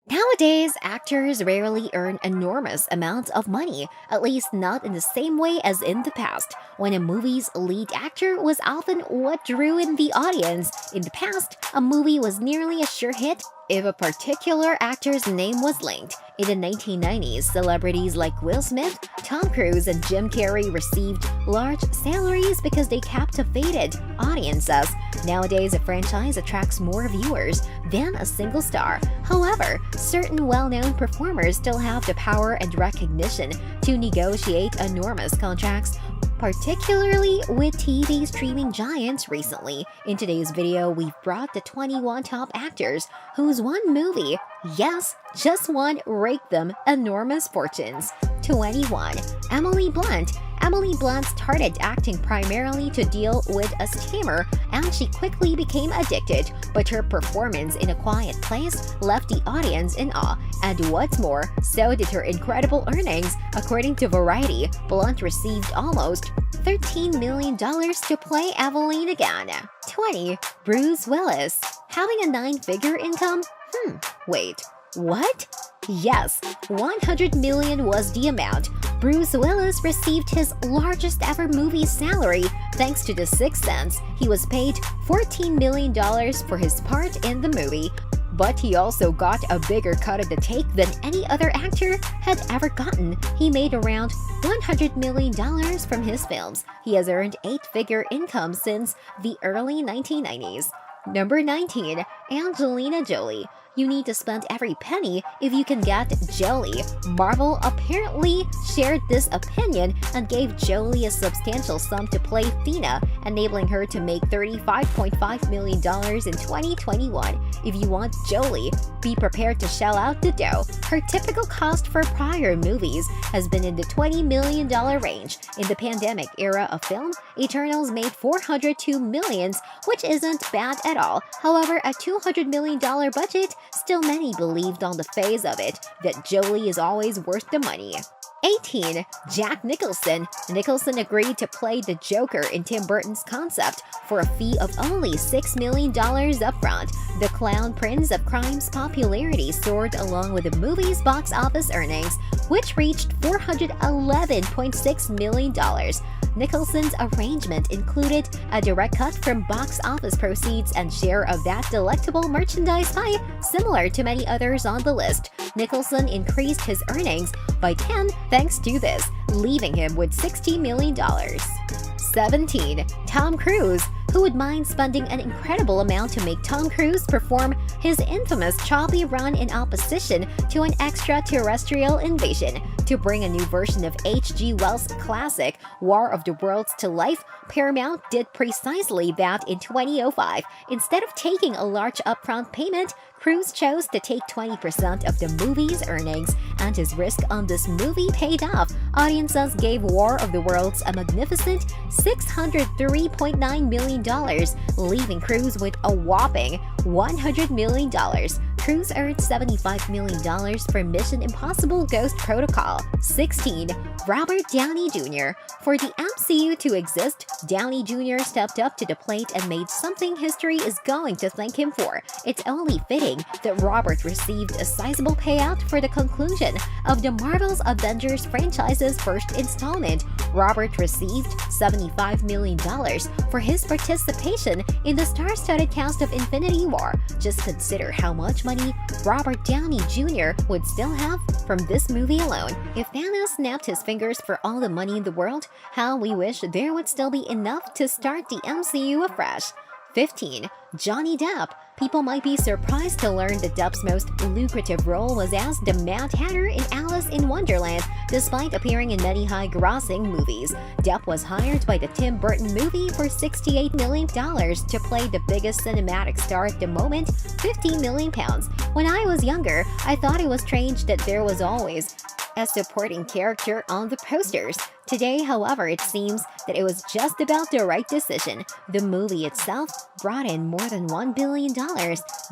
Nowadays, actors rarely earn enormous amounts of money, at least not in the same way as in the past, when a movie's lead actor was often what drew in the audience. In the past, a movie was nearly a sure hit if a particular actor's name was linked. In the 1990s, celebrities like Will Smith, Tom Cruise, and Jim Carrey received large salaries because they captivated audiences. Nowadays, a franchise attracts more viewers than a single star. However, certain well-known performers still have the power and recognition to negotiate enormous contracts, particularly with TV streaming giants recently. In today's video, we've brought the 21 top actors whose one movie, yes, just one, raked them enormous fortunes. 21. Emily Blunt. Emily Blunt started acting primarily to deal with a stammer, and she quickly became addicted, but her performance in A Quiet Place left the audience in awe. And what's more, so did her incredible earnings. According to Variety, Blunt received almost $13 million to play Evelyn again. 20. Bruce Willis. Having a nine-figure income? Wait, what? Yes, $100 million was the amount. Bruce Willis received his largest ever movie salary thanks to The Sixth Sense. He was paid $14 million for his part in the movie, but he also got a bigger cut of the cake than any other actor had ever gotten. He made around $100 million from his films. He has earned eight-figure income since the early 1990s. Number 19. Angelina Jolie. You need to spend every penny if you can get Jolie. Marvel apparently shared this opinion and gave Jolie a substantial sum to play Thena, enabling her to make $35.5 million in 2021. If you want Jolie, be prepared to shell out the dough. Her typical cost for prior movies has been in the $20 million range. In the pandemic era of film, Eternals made $402 million, which isn't bad at all. However, a $200 million budget, still many believed on the face of it that Jolie is always worth the money. 18. Jack Nicholson. Nicholson agreed to play the Joker in Tim Burton's Concept for a fee of only $6 million upfront. The Clown Prince of Crime's popularity soared along with the movie's box office earnings, which reached $411.6 million. Nicholson's arrangement included a direct cut from box office proceeds and share of that delectable merchandise pie, similar to many others on the list. Nicholson increased his earnings by 10 thanks to this, leaving him with $60 million. 17. Tom Cruise. Who would mind spending an incredible amount to make Tom Cruise perform his infamous choppy run in opposition to an extraterrestrial invasion? To bring a new version of H.G. Wells' classic War of the Worlds to life, Paramount did precisely that in 2005. Instead of taking a large upfront payment, Cruise chose to take 20% of the movie's earnings, and his risk on this movie paid off. Audiences gave War of the Worlds a magnificent $603.9 million, leaving Cruise with a whopping $100 million. Cruise earned $75 million for Mission Impossible Ghost Protocol. 16. Robert Downey Jr. For the MCU to exist, Downey Jr. stepped up to the plate and made something history is going to thank him for. It's only fitting that Robert received a sizable payout for the conclusion of the Marvel's Avengers franchise's first installment. Robert received $75 million for his participation in the star-studded cast of Infinity War. Just consider how much money Robert Downey Jr. would still have from this movie alone. If Thanos snapped his fingers for all the money in the world, how we wish there would still be enough to start the MCU afresh. 15. Johnny Depp. People might be surprised to learn that Depp's most lucrative role was as the Mad Hatter in Alice in Wonderland, despite appearing in many high-grossing movies. Depp was hired by the Tim Burton movie for $68 million to play the biggest cinematic star at the moment, £50 million. When I was younger, I thought it was strange that there was always a supporting character on the posters. Today, however, it seems that it was just about the right decision. The movie itself brought in more than $1 billion.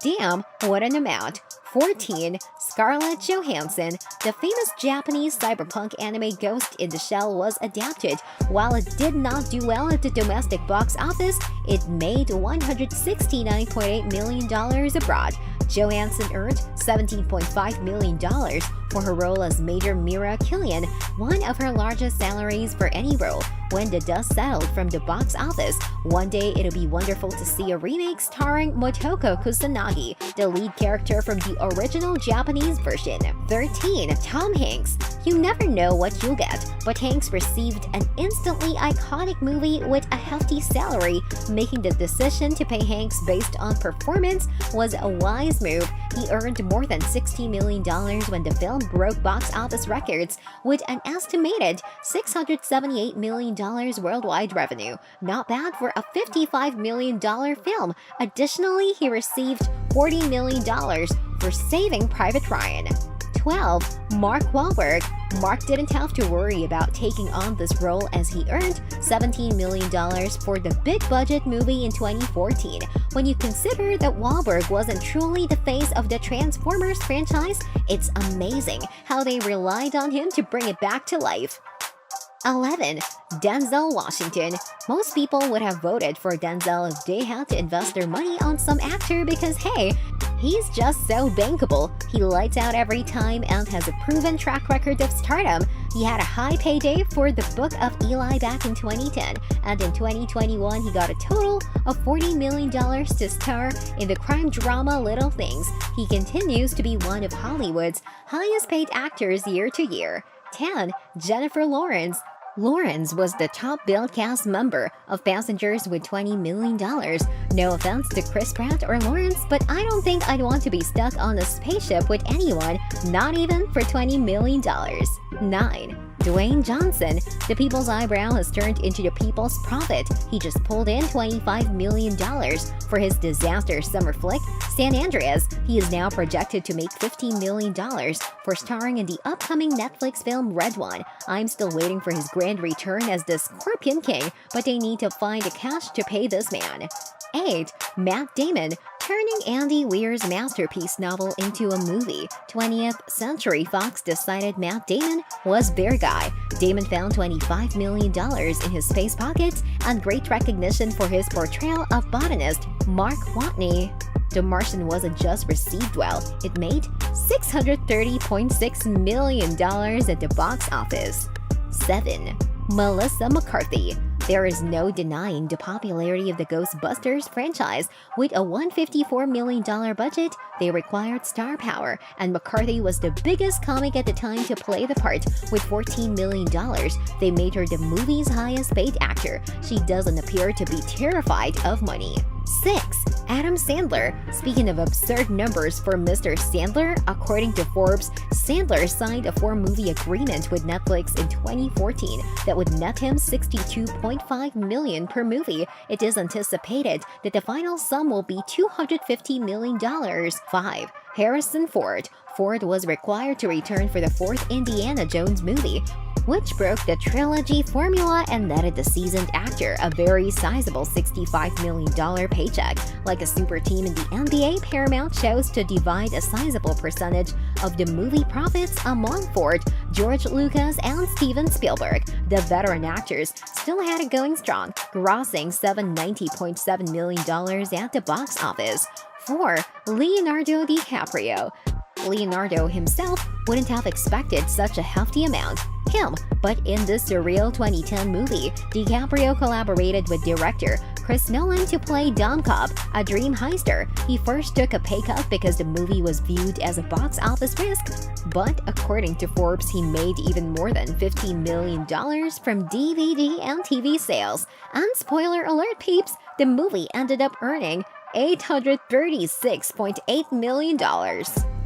Damn, what an amount. 14. Scarlett Johansson. The famous Japanese cyberpunk anime Ghost in the Shell was adapted. While it did not do well at the domestic box office, it made $169.8 million abroad. Johansson earned $17.5 million for her role as Major Mira Killian, one of her largest salaries for any role. When the dust settled from the box office, one day it'll be wonderful to see a remake starring Motoko Kusanagi, the lead character from the original Japanese version. 13. Tom Hanks. You never know what you'll get, but Hanks received an instantly iconic movie with a hefty salary. Making the decision to pay Hanks based on performance was a wise move. He earned more than $60 million when the film broke box office records with an estimated $678 million worldwide revenue. Not bad for a $55 million film. Additionally, he received $40 million for Saving Private Ryan. 12. Mark Wahlberg. Mark didn't have to worry about taking on this role as he earned $17 million for the big-budget movie in 2014. When you consider that Wahlberg wasn't truly the face of the Transformers franchise, it's amazing how they relied on him to bring it back to life. 11. Denzel Washington. Most people would have voted for Denzel if they had to invest their money on some actor because, hey, he's just so bankable. He lights out every time and has a proven track record of stardom. He had a high payday for The Book of Eli back in 2010, and in 2021 he got a total of $40 million to star in the crime drama Little Things. He continues to be one of Hollywood's highest paid actors year to year. 10. Jennifer Lawrence. Lawrence was the top-billed cast member of Passengers with $20 million. No offense to Chris Pratt or Lawrence, but I don't think I'd want to be stuck on a spaceship with anyone, not even for $20 million. 9. Dwayne Johnson. The people's eyebrow has turned into the people's profit. He just pulled in $25 million for his disaster summer flick, San Andreas. He is now projected to make $15 million for starring in the upcoming Netflix film Red One. I'm still waiting for his grand return as the Scorpion King, but they need to find the cash to pay this man. 8. Matt Damon. Turning Andy Weir's masterpiece novel into a movie, 20th Century Fox decided Matt Damon was their guy. Damon found $25 million in his space pockets and great recognition for his portrayal of botanist Mark Watney. The Martian wasn't just received well, it made $630.6 million at the box office. 7. Melissa McCarthy. There is no denying the popularity of the Ghostbusters franchise. With a $154 million budget, they required star power, and McCarthy was the biggest comic at the time to play the part. With $14 million, they made her the movie's highest paid actor. She doesn't appear to be terrified of money. 6. Adam Sandler. Speaking of absurd numbers for Mr. Sandler, according to Forbes, Sandler signed a 4-movie agreement with Netflix in 2014 that would net him $62.5 million per movie. It is anticipated that the final sum will be $250 million. 5. Harrison Ford. Ford was required to return for the 4th Indiana Jones movie, which broke the trilogy formula and netted the seasoned actor a very sizable $65 million paycheck. Like a super team in the NBA, Paramount chose to divide a sizable percentage of the movie profits among Ford, George Lucas, and Steven Spielberg. The veteran actors still had it going strong, grossing $790.7 million at the box office. 4. Leonardo DiCaprio. Leonardo himself wouldn't have expected such a hefty amount. But in this surreal 2010 movie, DiCaprio collaborated with director Chris Nolan to play Don Cobb, a dream heister. He first took a pay cut because the movie was viewed as a box office risk, but according to Forbes, he made even more than $15 million from DVD and TV sales. And spoiler alert, peeps, the movie ended up earning $836.8 million.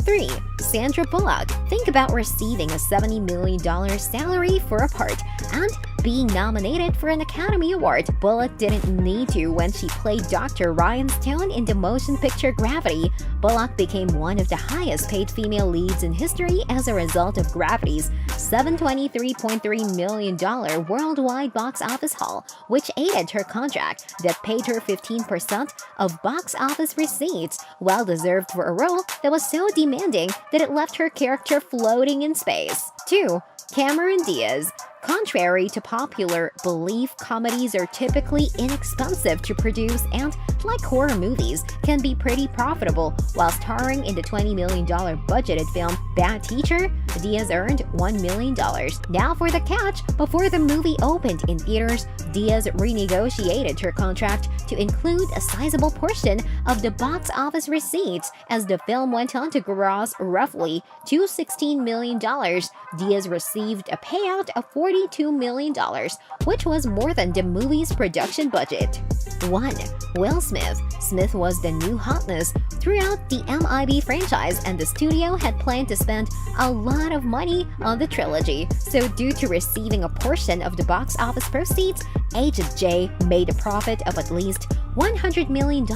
3. Sandra Bullock. Think about receiving a $70 million salary for a part and being nominated for an Academy Award. Bullock didn't need to when she played Dr. Ryan Stone in the motion picture Gravity. Bullock became one of the highest paid female leads in history as a result of Gravity's $723.3 million worldwide box office haul, which aided her contract that paid her 15% of box office receipts, well deserved for a role that was so demanding that it left her character floating in space. 2. Cameron Diaz. Contrary to popular belief, comedies are typically inexpensive to produce and, like horror movies, can be pretty profitable. While starring in the $20 million budgeted film Bad Teacher, Diaz earned $1 million. Now for the catch, before the movie opened in theaters, Diaz renegotiated her contract to include a sizable portion of the box office receipts as the film went on to gross roughly $216 million. Diaz received a payout of $42 million, which was more than the movie's production budget. 1. Will Smith. Smith was the new hotness throughout the MIB franchise, and the studio had planned to spend a lot of money on the trilogy. So due to receiving a portion of the box office proceeds, Agent J made a profit of at least $100 million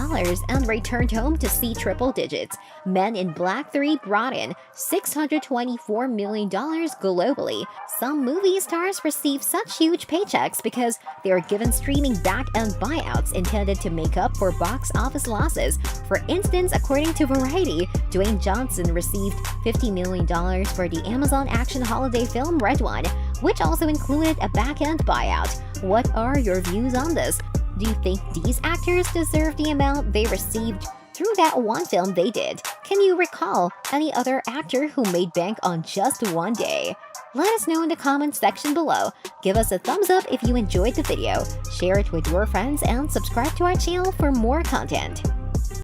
and returned home to see triple digits. Men in Black 3 brought in $624 million globally. Some movie stars receive such huge paychecks because they are given streaming back-end buyouts intended to make up for box office losses. For instance, according to Variety, Dwayne Johnson received $50 million for the Amazon action holiday film Red One, which also included a back-end buyout. What are your views on this? Do you think these actors deserve the amount they received through that one film they did? Can you recall any other actor who made bank on just one day? Let us know in the comments section below. Give us a thumbs up if you enjoyed the video, share it with your friends, and subscribe to our channel for more content.